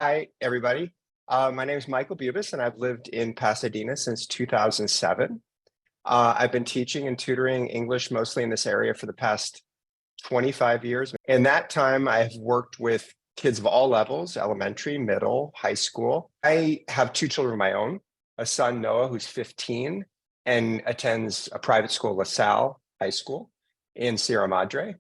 Hi, everybody. My name is Michael Bubis, and I've lived in Pasadena since 2007. I've been teaching and tutoring English mostly in this area for the past 25 years. In that time, I've worked with kids of all levels, elementary, middle, high school. I have two children of my own, a son, Noah, who's 15 and attends a private school, LaSalle High School in Sierra Madre.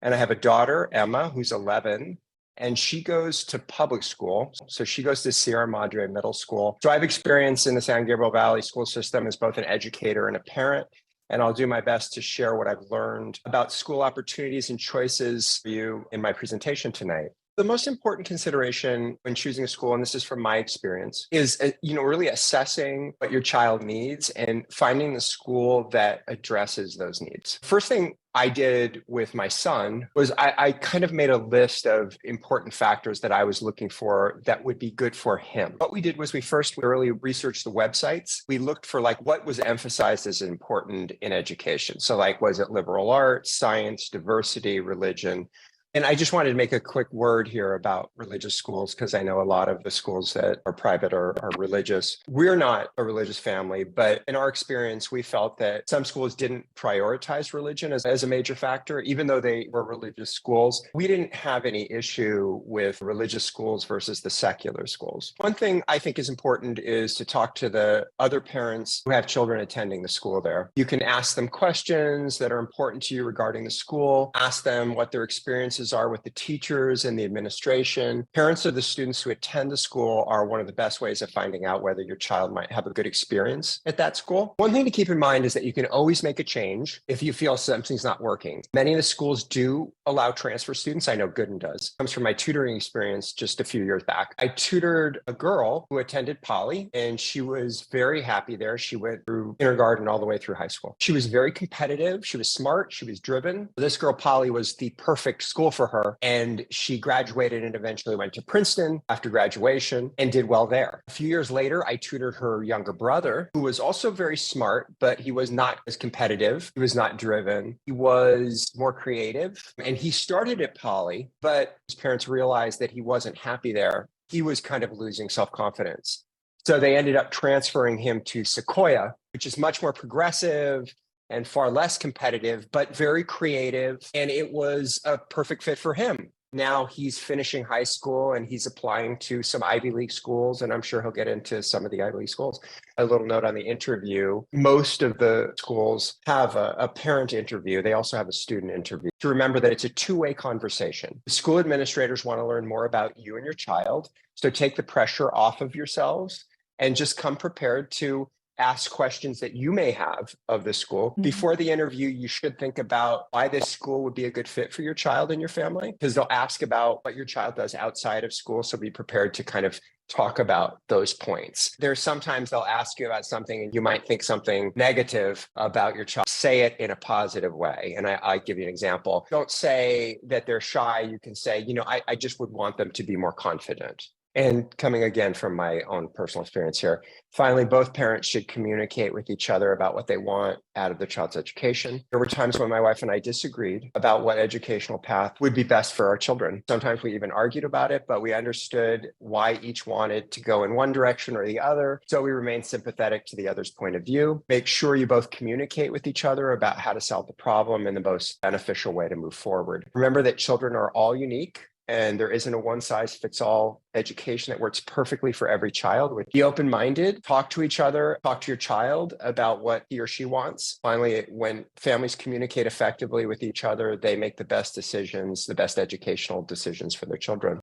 And I have a daughter, Emma, who's 11, and she goes to public school. So she goes to Sierra Madre Middle School. So I have experience in the San Gabriel Valley school system as both an educator and a parent. And I'll do my best to share what I've learned about school opportunities and choices for you in my presentation tonight. The most important consideration when choosing a school, and this is from my experience, is really assessing what your child needs and finding the school that addresses those needs. First thing I did with my son was I kind of made a list of important factors that I was looking for that would be good for him. What we did was we thoroughly researched the websites. We looked for what was emphasized as important in education. So was it liberal arts, science, diversity, religion? And I just wanted to make a quick word here about religious schools, because I know a lot of the schools that are private are religious. We're not a religious family, but in our experience, we felt that some schools didn't prioritize religion as a major factor, even though they were religious schools. We didn't have any issue with religious schools versus the secular schools. One thing I think is important is to talk to the other parents who have children attending the school there. You can ask them questions that are important to you regarding the school, ask them what their experiences are with the teachers and the administration. Parents of the students who attend the school are one of the best ways of finding out whether your child might have a good experience at that school. One thing to keep in mind is that you can always make a change if you feel something's not working. Many of the schools do allow transfer students. I know Gooden does. It comes from my tutoring experience just a few years back. I tutored a girl who attended Poly, and she was very happy there. She went through kindergarten all the way through high school. She was very competitive. She was smart. She was driven. This girl, Poly, was the perfect school for her, and she graduated and eventually went to Princeton after graduation and did well there. A few years later, I tutored her younger brother, who was also very smart, but he was not as competitive. He was not driven. He was more creative, and he started at Poly, but his parents realized that he wasn't happy there. He was kind of losing self-confidence. So they ended up transferring him to Sequoia, which is much more progressive and far less competitive, but very creative. And it was a perfect fit for him. Now he's finishing high school and he's applying to some Ivy League schools, and I'm sure he'll get into some of the Ivy League schools. A little note on the interview. Most of the schools have a parent interview. They also have a student interview. To remember that it's a two-way conversation. The school administrators want to learn more about you and your child. So take the pressure off of yourselves and just come prepared to ask questions that you may have of the school. Before the interview, you should think about why this school would be a good fit for your child and your family, because they'll ask about what your child does outside of school. So be prepared to kind of talk about those points. There's sometimes they'll ask you about something and you might think something negative about your child. Say it in a positive way. And I give you an example. Don't say that they're shy. You can say, I just would want them to be more confident. And coming again from my own personal experience here, finally, both parents should communicate with each other about what they want out of their child's education. There were times when my wife and I disagreed about what educational path would be best for our children. Sometimes we even argued about it, but we understood why each wanted to go in one direction or the other. So we remained sympathetic to the other's point of view. Make sure you both communicate with each other about how to solve the problem in the most beneficial way to move forward. Remember that children are all unique, and there isn't a one-size-fits-all education that works perfectly for every child. Be open-minded, talk to each other, talk to your child about what he or she wants. Finally, when families communicate effectively with each other, they make the best decisions, the best educational decisions for their children.